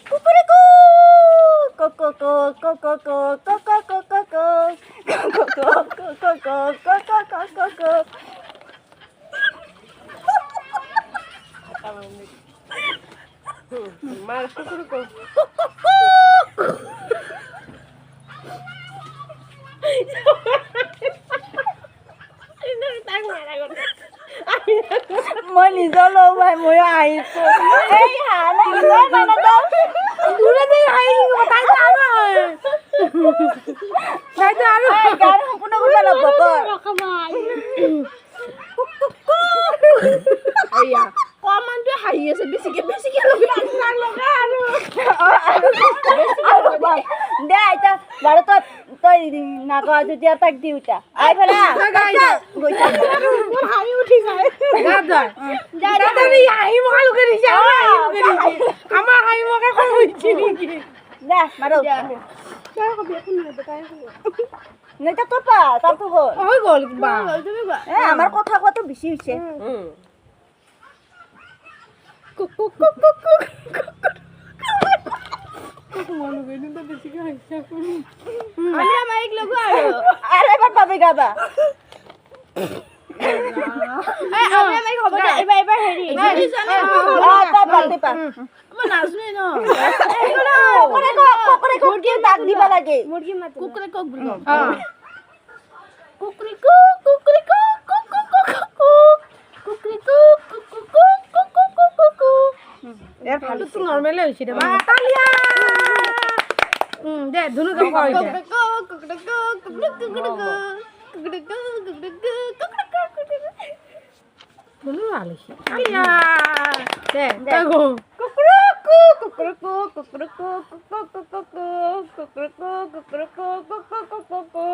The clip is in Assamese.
কুকুরিকু কোকো কো কোকো কো কোকো কোকো কো কোকো কো কোকো কো কোকো কোকো কো মার কুকুরকু মই নিজৰ লওঁ ভাই মই আহিছো এই হানা ইমান মানে দাও দূৰে দে আহিছো তাই আৰু গান সম্পূৰ্ণ কৰিব লাগিব ৰখাবাই আইয়া কমানটো হাঁহি আছে বেছিকে লগা আৰু দে আইতা বাৰু তই নাগা যেতিয়া তাক দিউতা আই ফেলা গৈছা হাঁহি উঠি যায় দাদা হাঁহি মকা লোকে দিছে আমাৰ হাঁহি মকা কম হৈছে নেকি দে মাৰো নেতা তো পা তাতো গ'ল হৈ গ'ল কিবা আমাৰ কথা কোৱাটো বেছি হৈছে আৰে এবাৰ পাবে গাবা এবাৰ হেৰি দাগ দিবা লাগে নৰ্মেল হৈছে দে দে ধুনু কাম কৰ ধুনু আলিছে আলিয়া দে তই গো কুকুৰকু কুকুৰকু কুকুৰকু কুকুৰকু কুকুৰকু কুকুৰকু কুকুৰকু কুকুৰকু